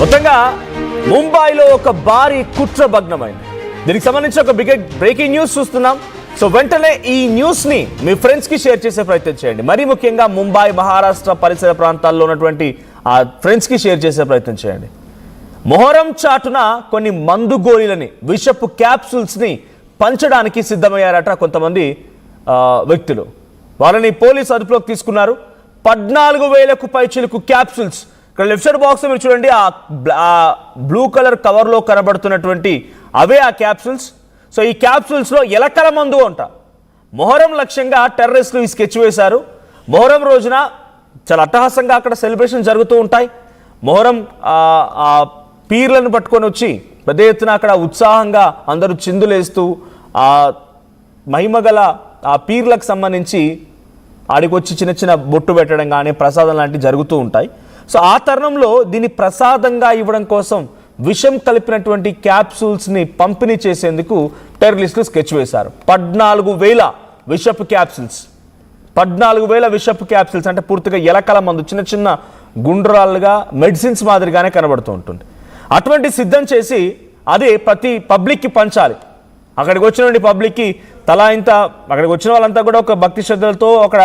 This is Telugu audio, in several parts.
మొత్తంగా ముంబైలో ఒక భారీ కుట్ర భగ్నమైంది. దీనికి సంబంధించి ఒక బ్రేకింగ్ న్యూస్ చూస్తున్నాం. సో వెంటనే ఈ న్యూస్ ని మీ ఫ్రెండ్స్ కి షేర్ చేసే ప్రయత్నం చేయండి. మరీ ముఖ్యంగా ముంబై, మహారాష్ట్ర పరిసర ప్రాంతాల్లో ఉన్నటువంటి ఆ ఫ్రెండ్స్ కి షేర్ చేసే ప్రయత్నం చేయండి. మొహరం చాటున కొన్ని మందు గోళీలని, విషపు క్యాప్సూల్స్ ని పంచడానికి సిద్ధమయ్యారట కొంతమంది వ్యక్తులు. వాళ్ళని పోలీసు అదుపులోకి తీసుకున్నారు. 14,000కు పైచిలుకు క్యాప్సూల్స్. ఇక్కడ లెఫ్ట్ సైడ్ బాక్స్ మీరు చూడండి, ఆ బ్లూ కలర్ కవర్లో కనబడుతున్నటువంటి అవే ఆ క్యాప్సూల్స్. సో ఈ క్యాప్సూల్స్లో ఎలకల మందు అంట. మొహరం లక్ష్యంగా టెర్రరిస్టులు ఈ స్కెచ్ వేశారు. మొహరం రోజున చాలా అట్టహాసంగా అక్కడ సెలబ్రేషన్ జరుగుతూ ఉంటాయి. మొహరం పీర్లను పట్టుకొని వచ్చి పెద్ద ఎత్తున అక్కడ ఉత్సాహంగా అందరూ చిందులేస్తూ ఆ మహిమగల ఆ పీర్లకు సంబంధించి ఆడికి వచ్చి చిన్న చిన్న బొట్టు పెట్టడం కానీ ప్రసాదం లాంటివి జరుగుతూ ఉంటాయి. సో ఆ తరుణంలో దీన్ని ప్రసాదంగా ఇవ్వడం కోసం విషం కలిపినటువంటి క్యాప్సూల్స్ని పంపిణీ చేసేందుకు టెర్రరిస్టులు స్కెచ్ వేశారు. 14,000 విషపు క్యాప్సూల్స్. 14,000 విషపు క్యాప్సూల్స్ అంటే పూర్తిగా ఎలకల మందు, చిన్న చిన్న గుండ్రాలుగా మెడిసిన్స్ మాదిరిగానే కనబడుతూ ఉంటుంది. అటువంటి సిద్ధం చేసి అది ప్రతి పబ్లిక్కి పంచాలి. అక్కడికి వచ్చినటువంటి పబ్లిక్కి తలా ఇంత, అక్కడికి వచ్చిన వాళ్ళంతా కూడా ఒక భక్తి శ్రద్ధలతో అక్కడ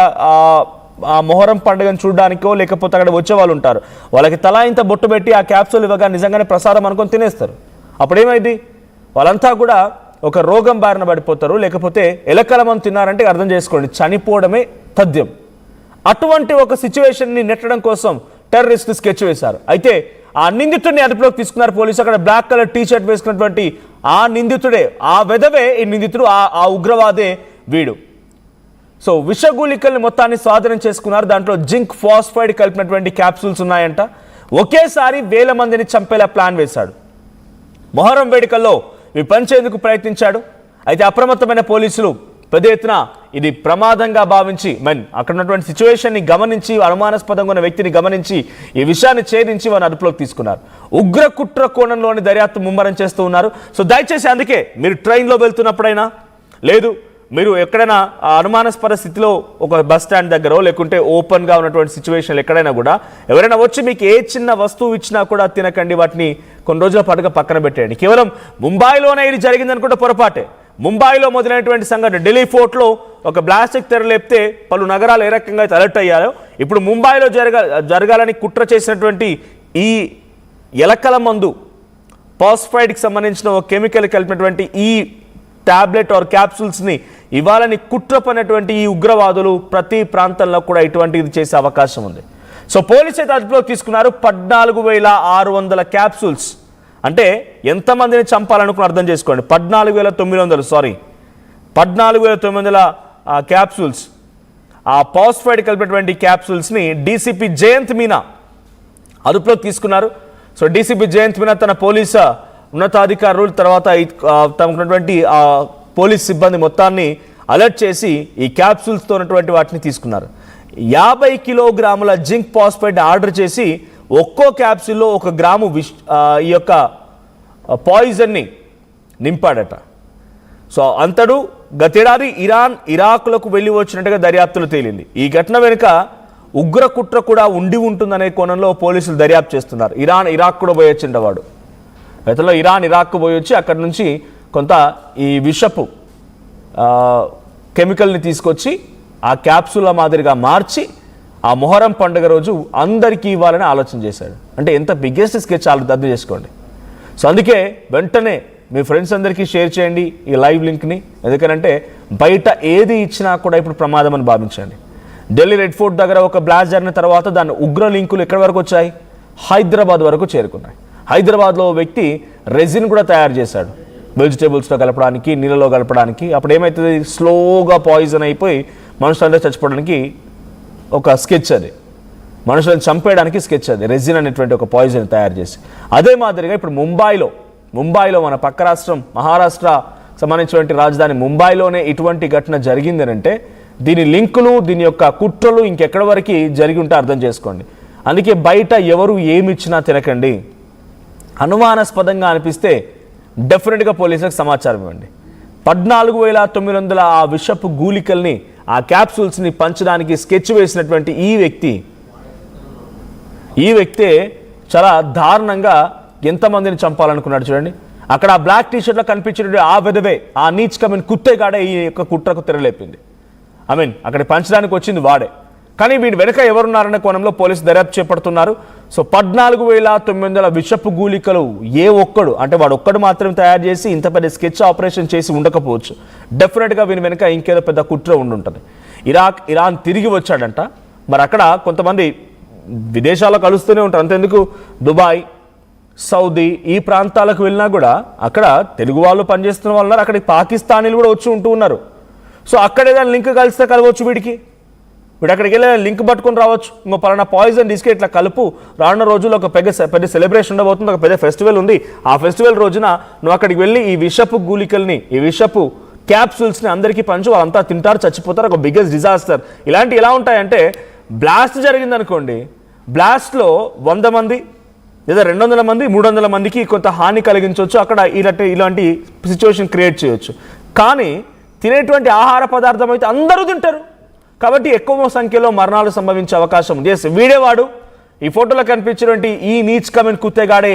ఆ మొహరం పండుగను చూడడానికో లేకపోతే అక్కడ వచ్చే వాళ్ళు ఉంటారు. వాళ్ళకి తలా ఇంత బొట్టు పెట్టి ఆ క్యాప్సూల్ ఇవ్వగా నిజంగానే ప్రసాదం అనుకొని తినేస్తారు. అప్పుడేమైంది, వాళ్ళంతా కూడా ఒక రోగం బారిన పడిపోతారు. లేకపోతే ఎలకల మందు తిన్నారంటే అర్థం చేసుకోండి, చనిపోవడమే తథ్యం. అటువంటి ఒక సిచ్యువేషన్ని నెట్టడం కోసం టెర్రరిస్టులు స్కెచ్ వేశారు. అయితే ఆ నిందితుడిని అదుపులోకి తీసుకున్నారు పోలీసు. అక్కడ బ్లాక్ కలర్ టీ షర్ట్ వేసుకున్నటువంటి ఆ నిందితుడే, ఆ వెధవే ఈ నిందితుడు, ఆ ఉగ్రవాదే వీడు. సో విషగూళికల్ని మొత్తాన్ని స్వాధీనం చేసుకున్నారు. దాంట్లో జింక్ ఫాస్ఫైడ్ కలిపినటువంటి క్యాప్సూల్స్ ఉన్నాయంట. ఒకేసారి 1000 మందిని చంపేలా ప్లాన్ వేశాడు. మొహరం వేడుకల్లో ఇవి పంచేందుకు ప్రయత్నించాడు. అయితే అప్రమత్తమైన పోలీసులు పెద్ద ఎత్తున ఇది ప్రమాదంగా భావించి అక్కడ ఉన్నటువంటి సిచ్యువేషన్ని గమనించి, అనుమానాస్పదంగా ఉన్న వ్యక్తిని గమనించి ఈ విషయాన్ని ఛేదించి వారిని అదుపులోకి తీసుకున్నారు. ఉగ్ర కుట్ర కోణంలోని దర్యాప్తు ముమ్మరం చేస్తూ ఉన్నారు. సో దయచేసి అందుకే మీరు ట్రైన్లో వెళ్తున్నప్పుడైనా, లేదు మీరు ఎక్కడైనా అనుమానాస్పద స్థితిలో ఒక బస్ స్టాండ్ దగ్గర లేకుంటే ఓపెన్గా ఉన్నటువంటి సిచ్యువేషన్లు ఎక్కడైనా కూడా ఎవరైనా వచ్చి మీకు ఏ చిన్న వస్తువు ఇచ్చినా కూడా తినకండి. వాటిని కొన్ని రోజుల పాటుగా పక్కన పెట్టేయండి. కేవలం ముంబైలోనే ఇది జరిగిందనుకుంటే పొరపాటే. ముంబైలో మొదలైనటువంటి సంఘటన, ఢిల్లీ ఫోర్ట్లో ఒక ప్లాస్టిక్ తెర లేపితే పలు నగరాలు ఏ రకంగా అయితే అలర్ట్ అయ్యారో, ఇప్పుడు ముంబైలో జరగాలని కుట్ర చేసినటువంటి ఈ ఎలకల మందు ఫాస్ఫైడ్కి సంబంధించిన ఒక కెమికల్ కలిపినటువంటి ఈ టాబ్లెట్ ఆర్ క్యాప్సూల్స్ని ఇవ్వాలని కుట్ర పడినటువంటి ఈ ఉగ్రవాదులు ప్రతి ప్రాంతంలో కూడా ఇటువంటిది చేసే అవకాశం ఉంది. సో పోలీసు అయితే అదుపులోకి తీసుకున్నారు. 14,600 క్యాప్సూల్స్ అంటే ఎంతమందిని చంపాలనుకుని అర్థం చేసుకోండి. 14,900 క్యాప్సూల్స్, ఆ ఫాస్ఫైడ్ కలిపినటువంటి క్యాప్సూల్స్ని డీసీపీ జయంత్ మీనా అదుపులోకి తీసుకున్నారు. సో డీసీపీ జయంత్ మీనా తన పోలీసు ఉన్నతాధికారులు తర్వాత తమకున్నటువంటి పోలీస్ సిబ్బంది మొత్తాన్ని అలర్ట్ చేసి ఈ క్యాప్సూల్స్తో ఉన్నటువంటి వాటిని తీసుకున్నారు. 50 కిలోగ్రాముల జింక్ ఫాస్ఫైడ్ ఆర్డర్ చేసి ఒక్కో క్యాప్సూల్లో 1 గ్రాము ఈ యొక్క పాయిజన్ని నింపాడట. సో అంతడు గతేడాది ఇరాక్లకు వెళ్ళి వచ్చినట్టుగా దర్యాప్తులు తేలింది. ఈ ఘటన వెనుక ఉగ్ర కుట్ర కూడా ఉండి ఉంటుందనే కోణంలో పోలీసులు దర్యాప్తు చేస్తున్నారు. ఇరాక్ కూడా పోయొచ్చిండవాడు. గతంలో ఇరాక్ పోయి వచ్చి అక్కడి నుంచి కొంత ఈ విషపు కెమికల్ని తీసుకొచ్చి ఆ క్యాప్సూల్ మాదిరిగా మార్చి ఆ మొహరం పండుగ రోజు అందరికీ ఇవ్వాలని ఆలోచన చేశాడు. అంటే ఎంత బిగ్గెస్ట్ స్కెచ్ అర్థం చేసుకోండి. సో అందుకే వెంటనే మీ ఫ్రెండ్స్ అందరికీ షేర్ చేయండి ఈ లైవ్ లింక్ని. ఎందుకంటే బయట ఏది ఇచ్చినా కూడా ఇప్పుడు ప్రమాదం అని భావించండి. ఢిల్లీ రెడ్ ఫోర్ట్ దగ్గర ఒక బ్లాస్ట్ జరిగిన తర్వాత దాని ఉగ్ర లింకులు ఎక్కడి వరకు వచ్చాయి? హైదరాబాద్ వరకు చేరుకున్నాయి. హైదరాబాద్లో వ్యక్తి రెజిన్ కూడా తయారు చేశాడు వెజిటేబుల్స్లో కలపడానికి, నీళ్ళలో కలపడానికి. అప్పుడు ఏమవుతుంది, స్లోగా పాయిజన్ అయిపోయి మనుషులందరూ చచ్చిపోవడానికి ఒక స్కెచ్ అది, మనుషులను చంపేయడానికి స్కెచ్ అది, రెజిన్ అనేటువంటి ఒక పాయిజన్ తయారు చేసి. అదే మాదిరిగా ఇప్పుడు ముంబైలో మన పక్క రాష్ట్రం మహారాష్ట్ర సంబంధించినటువంటి రాజధాని ముంబైలోనే ఇటువంటి ఘటన జరిగింది అంటే దీని లింకులు, దీని యొక్క కుట్రలు ఇంకెక్కడి వరకు జరిగి ఉంటే అర్థం చేసుకోండి. అందుకే బయట ఎవరు ఏమి ఇచ్చినా తినకండి. అనుమానాస్పదంగా అనిపిస్తే డెఫినెట్గా పోలీసులకు సమాచారం ఇవ్వండి. 14,900 ఆ విషపు గూలికల్ని, ఆ క్యాప్సూల్స్ని పంచడానికి స్కెచ్ వేసినటువంటి ఈ వ్యక్తే చాలా దారుణంగా ఎంతమందిని చంపాలనుకున్నాడు చూడండి. అక్కడ ఆ బ్లాక్ టీషర్ట్లో కనిపించిన ఆ విధవే, ఆ నీచ్ కమిన్ కుత్తేగాడే ఈ యొక్క కుట్రకు తెరలేపింది. అక్కడ పంచడానికి వచ్చింది వాడే. కానీ వీడి వెనుక ఎవరున్నారనే కోణంలో పోలీసు దర్యాప్తు చేపడుతున్నారు. సో 14,900 విషపు గూలికలు ఏ ఒక్కడు, అంటే వాడు ఒక్కడు మాత్రం తయారు చేసి ఇంత పెద్ద స్కెచ్ ఆపరేషన్ చేసి ఉండకపోవచ్చు. డెఫినెట్గా వీని వెనుక ఇంకేదో పెద్ద కుట్ర ఉండుంటుంది. ఇరాన్ తిరిగి వచ్చాడంట. మరి అక్కడ కొంతమంది విదేశాల్లో కలుస్తూనే ఉంటారు. అంతెందుకు దుబాయ్, సౌదీ ఈ ప్రాంతాలకు వెళ్ళినా కూడా అక్కడ తెలుగు వాళ్ళు పనిచేస్తున్న వాళ్ళు ఉన్నారు, అక్కడికి పాకిస్తానీలు కూడా వచ్చి ఉంటూ ఉన్నారు. సో అక్కడ ఏదైనా లింక్ కలిస్తే కలవచ్చు వీడు అక్కడికి వెళ్ళి లింక్ పట్టుకొని రావచ్చు. ఇంకో పలానా పాయిజన్ తీసుకెళ్ళి ఇట్లా కలుపు, రానున్న రోజుల్లో ఒక పెద్ద సెలబ్రేషన్ ఉండబోతుంది, ఒక పెద్ద ఫెస్టివల్ ఉంది. ఆ ఫెస్టివల్ రోజున నువ్వు అక్కడికి వెళ్ళి ఈ విషపు గూలికల్ని, ఈ విషపు క్యాప్సూల్స్ని అందరికీ పంచు, వాళ్ళంతా తింటారు, చచ్చిపోతారు. ఒక బిగ్గెస్ట్ డిజాస్టర్. ఇలాంటి ఎలా ఉంటాయంటే, బ్లాస్ట్ జరిగింది అనుకోండి, బ్లాస్ట్లో 100 మంది లేదా 200 మంది 300 మందికి కొంత హాని కలిగించవచ్చు. అక్కడ ఇలాంటి సిచ్యువేషన్ క్రియేట్ చేయొచ్చు. కానీ తినేటువంటి ఆహార పదార్థం అయితే అందరూ తింటారు కాబట్టి ఎక్కువ సంఖ్యలో మరణాలు సంభవించే అవకాశం ఉంది. వీడేవాడు ఈ ఫోటోలో కనిపించినటువంటి ఈ నీచ్ కమిన్ కుత్తేగాడే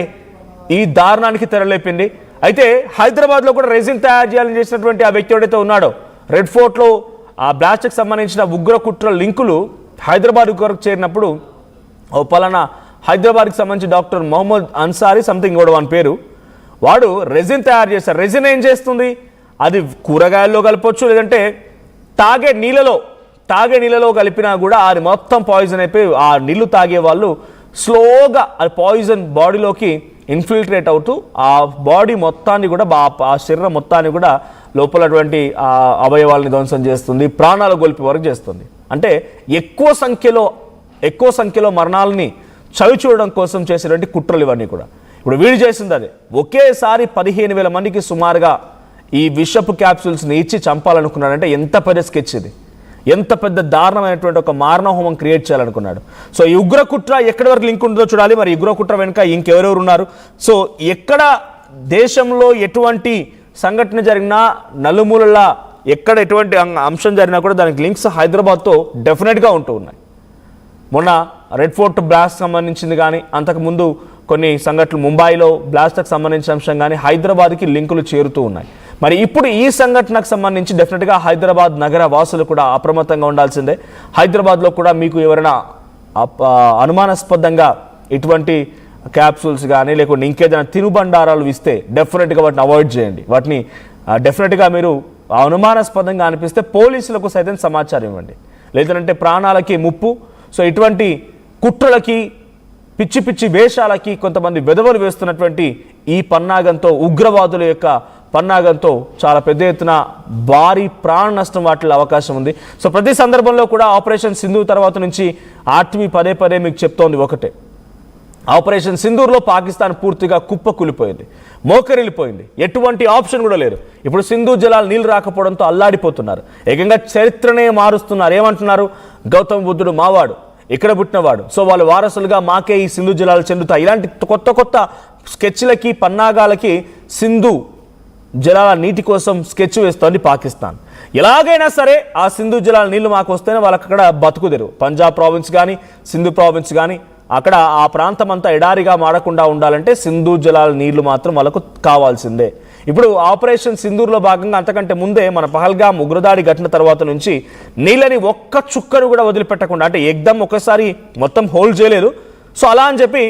ఈ దారుణానికి తెరలేపింది. అయితే హైదరాబాద్లో కూడా రెజిన్ తయారు చేయాలని చేసినటువంటి ఆ వ్యక్తి ఎవడైతే ఉన్నాడో, రెడ్ ఫోర్ట్లో ఆ బ్లాస్ట్కి సంబంధించిన ఉగ్ర కుట్ర లింకులు హైదరాబాద్ వరకు చేరినప్పుడు ఓ పలానా హైదరాబాద్కి సంబంధించి డాక్టర్ మొహమ్మద్ అన్సారీ సంథింగ్ కూడా వాని పేరు, వాడు రెజిన్ తయారు చేశారు. రెజిన్ ఏం చేస్తుంది? అది కూరగాయల్లో కలపొచ్చు, లేదంటే తాగే నీళ్ళలో కలిపినా కూడా అది మొత్తం పాయిజన్ అయిపోయి ఆ నీళ్లు తాగే వాళ్ళు స్లోగా ఆ పాయిజన్ బాడీలోకి ఇన్ఫిల్ట్రేట్ అవుతూ ఆ బాడీ మొత్తాన్ని కూడా ఆ శరీరం మొత్తాన్ని కూడా లోపలటువంటి ఆ అవయవాలని ధ్వంసం చేస్తుంది, ప్రాణాలు గొలిపి వరకు చేస్తుంది. అంటే ఎక్కువ సంఖ్యలో మరణాలని చవి చూడడం కోసం చేసేటువంటి కుట్రలు ఇవన్నీ కూడా. ఇప్పుడు వీడు చేసింది అదే. ఒకేసారి 15,000 మందికి సుమారుగా ఈ విషపు క్యాప్సూల్స్ని ఇచ్చి చంపాలనుకున్నాడంటే ఎంత పెద్ద స్కెచ్ ఇది, ఎంత పెద్ద దారుణమైనటువంటి ఒక మారణహోమం క్రియేట్ చేయాలనుకున్నాడు. సో ఈ ఉగ్ర కుట్ర ఎక్కడి వరకు లింక్ ఉంటుందో చూడాలి. మరి ఉగ్ర కుట్ర వెనుక ఇంకెవరెవరు ఉన్నారు? సో ఎక్కడ దేశంలో ఎటువంటి సంఘటన జరిగినా, నలుమూలలా ఎక్కడ ఎటువంటి అంశం జరిగినా కూడా దానికి లింక్స్ హైదరాబాద్తో డెఫినెట్గా ఉంటూ ఉన్నాయి. మొన్న రెడ్ ఫోర్ట్ బ్లాస్ట్ సంబంధించింది కానీ, అంతకుముందు కొన్ని సంఘటనలు ముంబైలో బ్లాస్ట్కి సంబంధించిన అంశం కానీ హైదరాబాద్కి లింకులు చేరుతూ ఉన్నాయి. మరి ఇప్పుడు ఈ సంఘటనకు సంబంధించి డెఫినెట్గా హైదరాబాద్ నగర వాసులు కూడా అప్రమత్తంగా ఉండాల్సిందే. హైదరాబాద్లో కూడా మీకు ఎవరైనా అనుమానాస్పదంగా ఇటువంటి క్యాప్సూల్స్ కానీ లేకుంటే ఇంకేదైనా తినుబండారాలు ఇస్తే డెఫినెట్గా వాటిని అవాయిడ్ చేయండి. వాటిని డెఫినెట్గా మీరు అనుమానాస్పదంగా అనిపిస్తే పోలీసులకు సైతం సమాచారం ఇవ్వండి, లేదంటే ప్రాణాలకి ముప్పు. సో ఇటువంటి కుట్రలకి, పిచ్చి వేషాలకి కొంతమంది వెధవలు వేస్తున్నటువంటి ఈ పన్నాగంతో, ఉగ్రవాదుల యొక్క పన్నాగంతో చాలా పెద్ద ఎత్తున భారీ ప్రాణ నష్టం వాటిల్లో అవకాశం ఉంది. సో ప్రతి సందర్భంలో కూడా ఆపరేషన్ సింధూర్ తర్వాత నుంచి ఆర్టీవీ పదే మీకు చెప్తోంది ఒకటే, ఆపరేషన్ సింధూర్లో పాకిస్తాన్ పూర్తిగా కుప్పకూలిపోయింది, మోకరిల్లిపోయింది, ఎటువంటి ఆప్షన్ కూడా లేదు. ఇప్పుడు సింధు జలాలు నీళ్ళు రాకపోవడంతో అల్లాడిపోతున్నారు, ఏకంగా చరిత్రనే మారుస్తున్నారు. ఏమంటున్నారు? గౌతమ్ బుద్ధుడు మావాడు, ఇక్కడ పుట్టినవాడు, సో వాళ్ళ వారసులుగా మాకే ఈ సింధు జలాలు చెందుతాయి. ఇలాంటి కొత్త స్కెచ్లకి, పన్నాగాలకి సింధు జలాల నీటి కోసం స్కెచ్ వేస్తోంది పాకిస్తాన్. ఎలాగైనా సరే ఆ సింధు జలాల నీళ్లు మాకు వస్తేనే వాళ్ళకి అక్కడ బతుకుదెరు. పంజాబ్ ప్రావిన్స్ కానీ, సింధు ప్రావిన్స్ కానీ, అక్కడ ఆ ప్రాంతం అంతా ఎడారిగా మారకుండా ఉండాలంటే సింధు జలాల నీళ్లు మాత్రం వాళ్ళకు కావాల్సిందే. ఇప్పుడు ఆపరేషన్ సింధూర్లో భాగంగా అంతకంటే ముందే మన పహల్గామ్ ఉగ్రదాడి ఘటన తర్వాత నుంచి నీళ్ళని ఒక్క చుక్కను కూడా వదిలిపెట్టకుండా, అంటే ఎగ్దమ్ ఒకసారి మొత్తం హోల్డ్ చేయలేదు. సో అలా అని చెప్పి